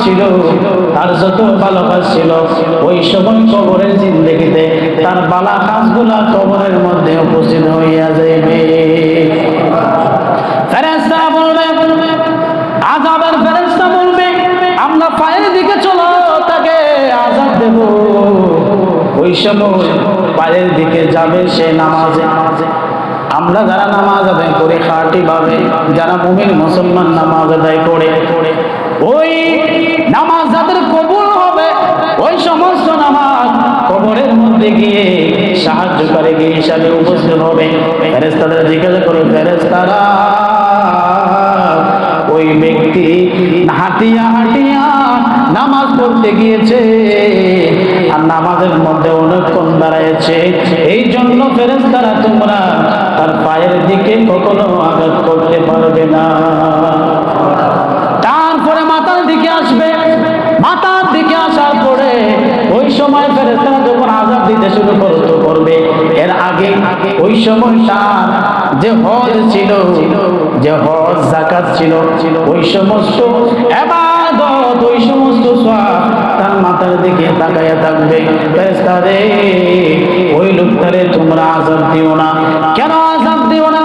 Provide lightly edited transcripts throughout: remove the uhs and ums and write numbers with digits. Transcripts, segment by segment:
ছিল, তার যত ভালো কাজ ছিল, ওই সময় কবরের জিন্দেগিতে তার ভালো কাজগুলা কবরের মধ্যে উপস্থিত হইয়া যাইবে। ফেরেশতারা বলবে, আযাবের ফেরেশতা বলবে, আমরা পায়ের দিকে চলো, তাকে আযাব দেব। ওই সময় পায়ের দিকে যাবে সে নামাজে। আমরা যারা নামাজ আদায় করে খাঁটি ভাবে, যারা মুমিন মুসলমান নামাজ আদায় করে, ওই নামাজ যাদের কবুল হবে, ওই সমস্ত নামাজ কবরের মধ্যে গিয়ে সাহায্যকারী হিসাবে উপস্থিত হবে। ফেরেশতাদের জিজ্ঞাসা করে, ফেরেশতারা ওই ব্যক্তি হাঁটিয়া হাঁটিয়া নামাজ পড়তে গিয়েছে আর নামাজের মধ্যে অনেকক্ষণ দাঁড়াইছে, এই জন্য ফেরেশতারা তোমরা তার পায়ের দিকে কখনো আঘাত করতে পারবে না। তারপরে মাথার দিকে আসবে, মাথার দিকে আসার পরে ওই সময় ফেরেশতারা যখন আযাব দিতে শুরু করবে, এর আগে ওই সময় তার যে হজ ছিল, যে হজ যাকাত ছিল, ওই সমস্ত ইবাদত, ওই সমস্ত সওয়াব তার মাথার দিকে তাকায়া থাকবে। ফেরেশতারে ওই লোকটারে তোমরা আযাব দিও না। কেন আযাব দিও না?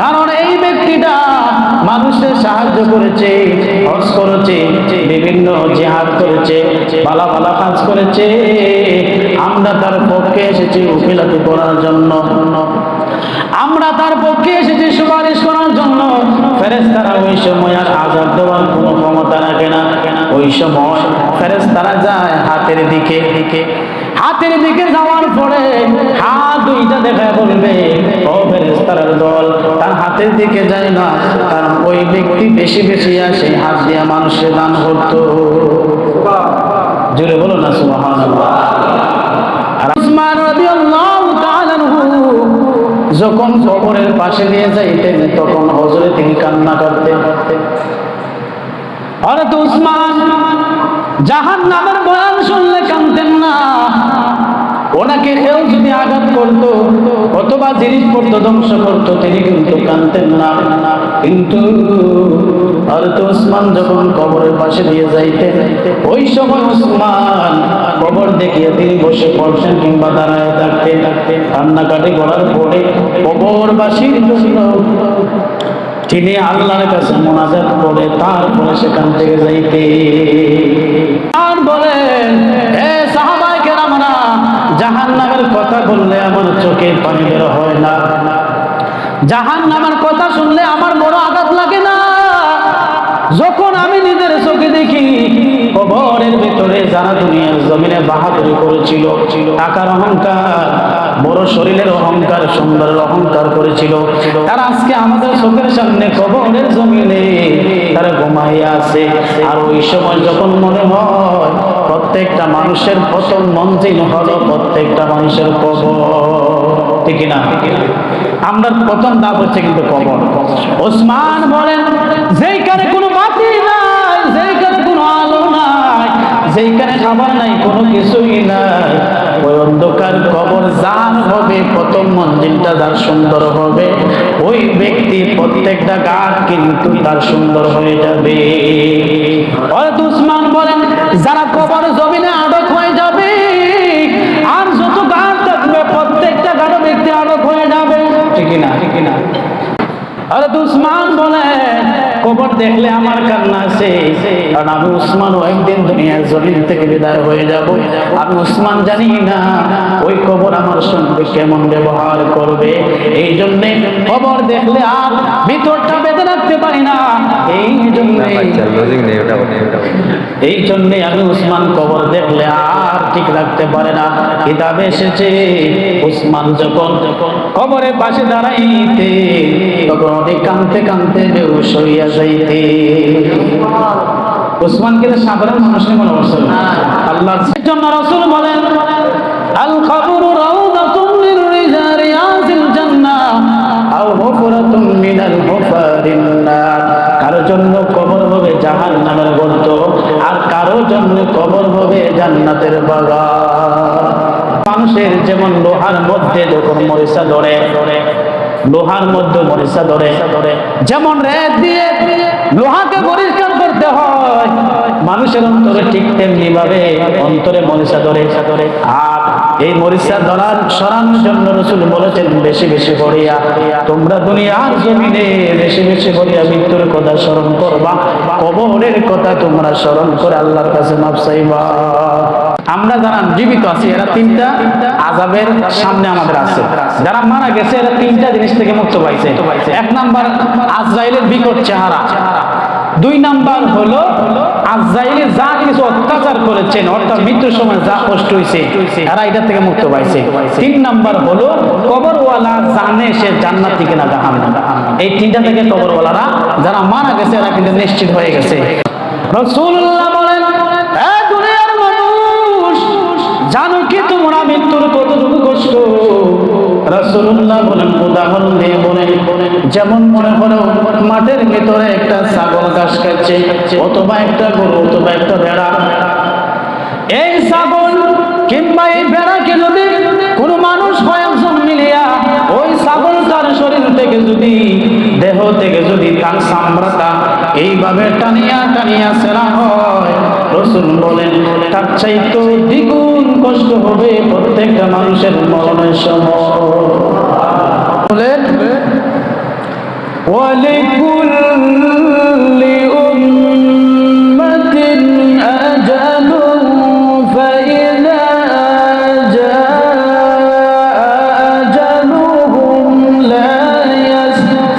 কারণ এই ব্যক্তিটা মানুষের সাহায্য করেছে, হজ করেছে, বিভিন্ন জিহাদ করেছে, ভালো ভালো কাজ করেছে। আমরা তার পক্ষে এসেছি উকিলাতি করার জন্য, আমরা তার পক্ষে এসেছি সুপারিশ করার জন্য। ফেরেশতারা ওই সময় আর আযাব দেওয়ার কোনো ক্ষমতা রাখে না। ওই সময় ফেরেশতারা যায় হাতের দিকে, হাতের দিকে যাওয়ার পরে হাত দুইটা দেখায় বলবে, ও ফেরেশতার দল, তার হাতের দিকে যায় না, কারণ ওই ব্যক্তি বেশি বেশি আসে হাত দিয়া মানুষের দান করত। জোরে বলো না সুবহানাল্লাহ। উসমান রাদিয়াল্লাহু তাআলা যখন কবরের পাশে দিয়ে যাইতেন, তখন হযরতে তিনি কান্না করতেন। হযরত উসমান জাহান্নামের বয়ান শুনলে কাঁদতেন না। ওনাকে কেউ যদি আঘাত করত অথবা জিনিসপত্র ধ্বংস করত, তিনি কিন্তু কাঁদতেন না। কিন্তু হযরত উসমান যখন কবরের পাশে দিয়ে যাইতেন, ওই সময় উসমান কবর দেখিয়ে তিনি বসে পড়ছেন কিংবা দাঁড়ায় থাকতেন। কান্নাকাটি করার পরে কবরবাসীর জন্য তিনি আল্লাহর কাছে মোনাজাত করে তারপরে সেখান থেকে যাইতে। আর বলেন, হে সাহাবায়ে কেরামরা, জাহান্নামের কথা বললে আমার চোখে পানি বের হয় না, জাহান্নামের কথা শুনলে আমার বড় আঘাত লাগে না। যখন আমি নিজের চোখে দেখি কবরের ভিতরে যারা দুনিয়ার জমিনে বাহাদুরি করেছিল, টাকার অহংকার, বড় শরীরের অহংকার, সুন্দরের অহংকার করেছিল, তারা আজকে আমাদের চোখের সামনে কবরের জমিনে তারা ঘুমাইয়া আছে। আর ওই সময় যখন মনে হয় প্রত্যেকটা মানুষের প্রথম মঞ্জিল হলো প্রত্যেকটা মানুষের কবর, ঠিক না? আমরা প্রথম ধাপ হচ্ছে কিন্তু কবর। ওসমান বলেন, যেইখানে কোনো বাতি নাই, যেইখানে কোনো আলো নাই, যেইখানে খাবার নাই, কোনো কিছুই নাই, ওই অন্ধকার কবর যার হবে, প্রথম মঞ্জিলটা যার সুন্দর হবে, ওই ব্যক্তি প্রত্যেকটা ঘাট কিন্তু তার সুন্দর হয়ে যাবে। হযরত উসমান বলেন, যারা কবর জমিনে আটক হয়ে যাবে আর যত ঘাট থাকবে প্রত্যেকটা ঘাট ব্যক্তি আটক হয়ে যাবে, ঠিক না? ঠিক না? হযরত উসমান বলেন, কবর দেখলে আমার কান্না আসে, কারণ আমি উসমানও একদিন দুনিয়ার জমিন থেকে বিদায় হয়ে যাব। আমি উসমান জানি না ওই কবর আমার সঙ্গে কেমন ব্যবহার করবে। এই জন্যে কবর দেখলে আর ভিতরটা বেঁধে রাখতে পারি না। এই জন্যে আমি উসমান কবর দেখলে আর ঠিক রাখতে পারে না। কিতাবে এসেছে উসমান যখন কবরের পাশে দাঁড়াইতে, তখন কাঁদতে কাঁদতে বেহুশ হইয়া যাইতে। উসমান কিন্তু সাধারণ মানুষের মনে করছেন আল্লাহর জন্য। রাসূল বলেন, আল কবরু রাউদাতুন মির রিয়াজিল জান্নাহ আও হুফরাতুন মিনাল হুফারিন নার। কারো জন্য কবর হবে জাহান্নামের গর্ত, আর কারো জন্য কবর হবে জান্নাতের বাগান। মানুষের যেমন লোহার মধ্যে যখন মরিচা ধরে, লোহার মধ্যে মরিচা ধরে, যেমন রেত দিয়ে লোহাকে পরিষ্কার করতে করতে হয়, মানুষের অন্তরে ঠিক তেমনি ভাবে অন্তরে মরিচা ধরে। আর এই মরিচা ধরার সরানোর জন্য রাসূল বলেছেন বেশি বেশি করিয়া তোমরা দুনিয়ার জমিনে বেশি বেশি করিয়া মৃত্যুর কথা স্মরণ করবা, কবরের কথা তোমরা স্মরণ করে আল্লাহর কাছে মাফ চাইবা। আমরা যারা জীবিত আছি এরা তিনটা আযাবের সামনে আমাদের আছে, যারা মারা গেছে এরা তিনটা জিনিস থেকে মুক্ত পাইছে। এক নাম্বার আজরাইলের বিকট চেহারা, দুই নাম্বার হলো আজরাইলে যা কিছু অত্যাচার করেছেন অর্থাৎ মৃত্যুর সময় যা কষ্ট হয়েছে এরা এটা থেকে মুক্ত পাইছে। তিন নাম্বার হলো কবরওয়ালা জানে সে জান্নাতি কিনা জাহান্নামী। এই তিনটা থেকে কবরওয়ালারা যারা মারা গেছে এরা কিন্তু নিশ্চিত হয়ে গেছে। রাসূলুল্লাহ বলেন, এ দুনিয়ার মানুষ জানো কি তোমরা মৃত্যুর কতটুকু কষ্ট? রাসূলুল্লাহ বলেন, উদাহরণ দিয়ে বলেন, যেমন মনে করো মাঠের ভিতরে একটা ছাগল ঘাস খাচ্ছে, অথবা একটা গরু, অথবা একটা ভেড়া। এই ছাগল কিংবা এই ভেড়াকে যদি কোনো মানুষ কয়েকজন মিলিয়া ওই ছাগলটার শরীর থেকে যদি দেহ থেকে যদি তার চামড়াটা এইভাবে টানিয়া টানিয়া ছেঁড়া হয়, রাসূল বলেন তার চাইতে দ্বিগুণ কষ্ট হবে প্রত্যেকটা মানুষের মরণের সময়। বলেন ওয়ালিকুল্লি উম্মাতিন আজালুন ফাইযা জাআ আজালুহুম লা ইয়াস্তাখিরুনা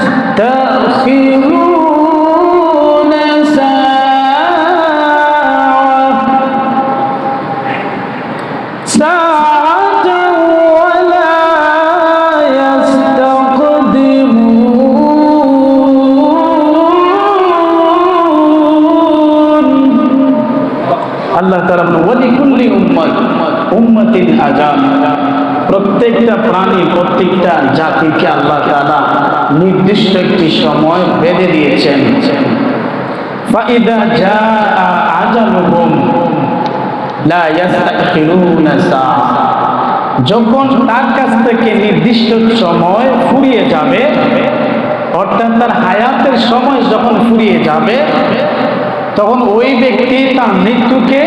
সাআতান ওয়ালা আল্লাহ তাআলা বলেন ওয়ালিকুল্লি উম্মাতিন আজাল, প্রত্যেকটা প্রাণী প্রত্যেকটা জাতিকে আল্লাহ তাআলা নির্দিষ্ট একটি সময় বেঁধে দিয়েছেন। ফাইদা জাআ আজালুহুম লা ইস্তাখিরুনা সাআ, যখন তার কাছ থেকে নির্দিষ্ট সময় ফুরিয়ে যাবে, অর্থাৎ তার হায়াতের সময় যখন ফুরিয়ে যাবে, তখন ওই ব্যক্তি তার মৃত্যুকে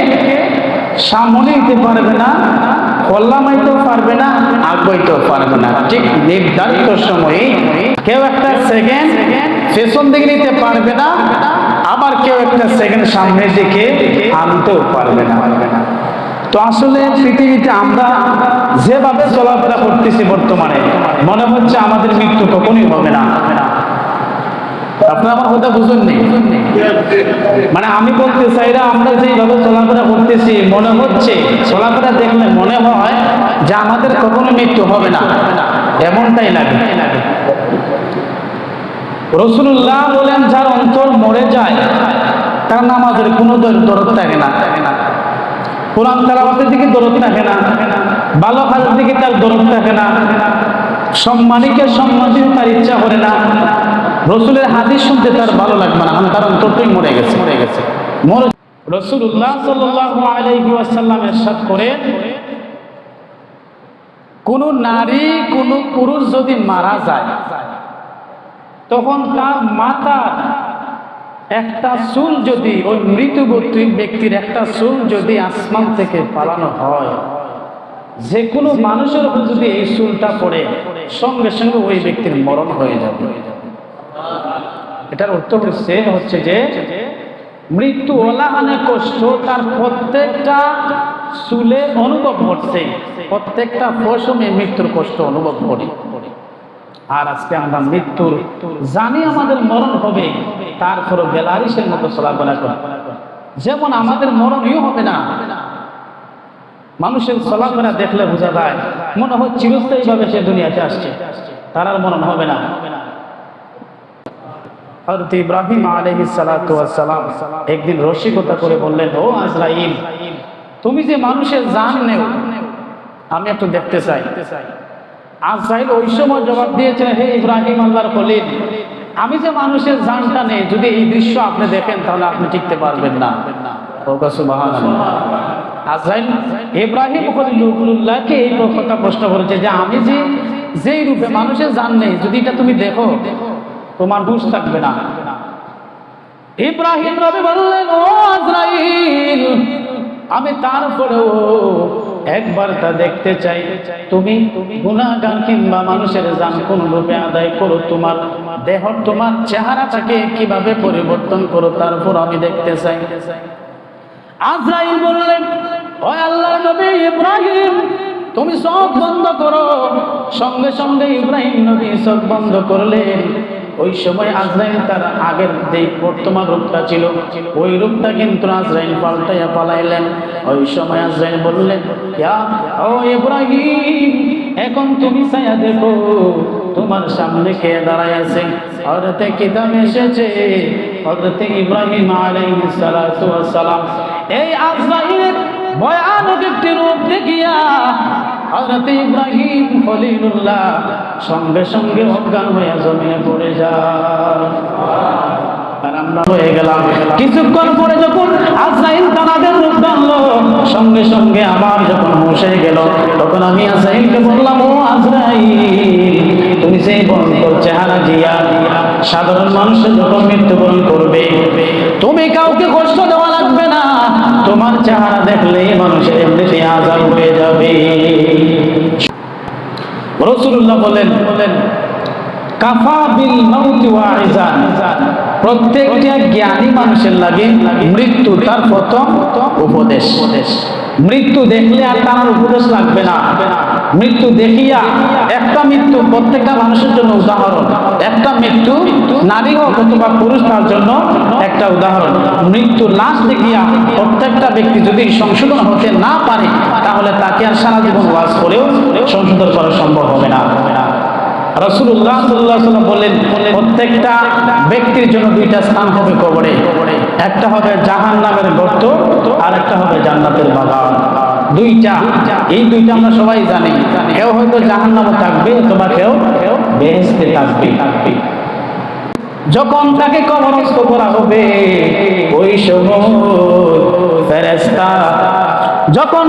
সামনে নিতে পারবে না, কল্যামাইতেও পারবে না, আগাইতেও পারবে না। ঠিক নির্ধারিত সময়ে কেউ একটা সেকেন্ড পেছন দিকে নিতে পারবে না, আবার কেউ একটা সেকেন্ড সামনের দিকে আনতেও পারবে না। তো আসলে পৃথিবীতে আমরা যেভাবে চলাফেরা করতেছি বর্তমানে মনে হচ্ছে আমাদের মৃত্যু কখনই হবে না। আপনারা আমার কথা বুঝেননি? মানে আমি বলতে চাইরা আমরা যেভাবে চলাফেরা করতেছি মনে হচ্ছে, চলাফেরা দেখলে মনে হয় যে আমাদের কখনো মৃত্যু হবে না, এমনটাই লাগে। রাসূলুল্লাহ বলেন যার অন্তর মরে যায় তার নামাজের কোনো দরদ থাকে না, কোরআন তেলাওয়াতের দিকে দরদ থাকে না, ভালো কাজের দিকে তার দরদ থাকে না, সম্মানীকে সম্মান দিতে তার ইচ্ছা করে না, রাসূলের হাদিস শুনতে তার ভালো লাগবে না, কারণ অন্তরটাই মরে গেছে। রাসূলুল্লাহ সাল্লাল্লাহু আলাইহি ওয়াসাল্লাম ইরশাদ করেন, কোন নারী কোন পুরুষ যদি মারা যায় তখন তার মাথার একটা চুল যদি ওই মৃত্যুবর্তী ব্যক্তির একটা চুল যদি আসমান থেকে পালানো হয়, যে কোনো মানুষের উপর যদি এই চুলটা পড়ে সঙ্গে সঙ্গে ওই ব্যক্তির মরণ হয়ে যাবে। এটার অর্থ হচ্ছে যে মৃত্যু ওলাহানে কষ্ট তার প্রত্যেকটা চুলে অনুভব করছে, প্রত্যেকটা পশমে মৃত্যুর কষ্ট অনুভব করি। আর আজকে আমরা মৃত্যুর জানি আমাদের মরণ হবে, তারপরও বেলারিশের মতো চলাফেরা করে, যেমন আমাদের মরণই হবে না। মানুষের চলাফেরা দেখলে বোঝা যায় মনে হয় চিরস্থায়ীভাবে সে দুনিয়াতে আসছে, তার আর মরণ হবে না। হযরত ইব্রাহিম আলাইহিস সালাতু ওয়াস সালাম একদিন রসিকতা করে বললেন, ও আজরাইল, তুমি যে মানুষের জান নেও আমি একটু দেখতে চাই। আজরাইল ওই সময় জবাব দিয়েছে, হে ইব্রাহিম আল্লাহর খলিল, আমি যে মানুষের জানটা নেই, যদি এই দৃশ্য আপনি দেখেন তাহলে আপনি টিকতে পারবেন না। সুবহানাল্লাহ। আজরাইল ইব্রাহিম খলিলুল্লাহকে এই কথা প্রশ্ন করেছে যে আমি যেই রূপে মানুষের জান নেই, যদি এটা তুমি দেখো তোমার হুঁশ থাকবে না। ইব্রাহিম নবী বললেন, ও আজরাইল, আমি তারপরেও একবার তা দেখতে চাই, তুমি গুনাহগার কিংবা মানুষের জান কোন রূপে আদায় করো, তোমার দেহ, তোমার চেহারাটাকে কিভাবে পরিবর্তন করো, তারপর আমি দেখতে চাই। আজরাইল বললেন, ও আল্লাহর নবী ইব্রাহিম, তুমি চোখ বন্ধ করো। সঙ্গে সঙ্গে ইব্রাহিম নবী চোখ বন্ধ করলেন। ওই সময় আজরাইল তার আগের যে বর্তমান রূপটা ছিল, ওই রূপটা কিন্তু আজরাইল পাল্টাইয়া পালাইলেন। ওই সময় আজরাইল বললেন, ও ইব্রাহিম, এখন তুমি ছায়া দেখো, তোমার সামনে কে দাঁড়ায় আছে? হযরতে কিতাব এসেছে, হযরতে ইব্রাহিম আলাইহিস সালাতু ওয়াস সালাম এই আজরাইলের ভয়ানক একটি রূপ দেখিয়া হযরতে ইব্রাহিম খলিলুল্লাহ সঙ্গে সঙ্গে অজ্ঞান হয়ে জমিনে পড়ে যায়। আর আমরা হয়ে গেলাম। কিছুক্ষণ পরে যখন আজরাইল তাদের রূপ ধরলো, সঙ্গে সঙ্গে আবার যখন হুঁশ হয়ে গেল, তখন আমি আজরাইলকে বললাম, ও আজরাইল, তুমি সেই ভয়ঙ্কর চেহারা দিয়া সাধারণ মানুষের যখন মৃত্যুবরণ করবে, তুমি কাউকে কষ্ট দেওয়া লাগবে না, তোমার চেহারা দেখলেই মানুষের এমনিতে আযাব হয়ে যাবে। রাসূলুল্লাহ বলেন, কাফা বিল মাউতি ওয়াইজান, প্রত্যেকটা জ্ঞানী মানুষের লাগে মৃত্যু তার প্রথম উপদেশ। মৃত্যু দেখলে আর তার উপদেশ লাগবে না। মৃত্যু দেখিয়া একটা মৃত্যু প্রত্যেকটা মানুষের জন্য উদাহরণ, একটা মৃত্যু নারী হোক অথবা পুরুষ তার জন্য একটা উদাহরণ। মৃত্যু লাশ দেখিয়া প্রত্যেকটা ব্যক্তি যদি সংশোধন হতে না পারে, তাহলে তাকে আর সারা জীবন ওয়াজ করেও সংশোধন করা সম্ভব হবে না। রাসূলুল্লাহ সাল্লাল্লাহু আলাইহি ওয়াসাল্লাম বলেন, প্রত্যেকটা ব্যক্তির জন্য দুইটা স্থান হবে কবরে। একটা হবে জাহান্নামের গর্ত, আর একটা হবে জান্নাতের বাগান। দুইটা, এই দুইটা আমরা সবাই জানি। কেউ হয়তো জাহান্নামে থাকবে অথবা কেউ বেহেশতে থাকবে। যখন তাকে কবরস্থ করা হবে, ওই সময় ফেরেশতা যখন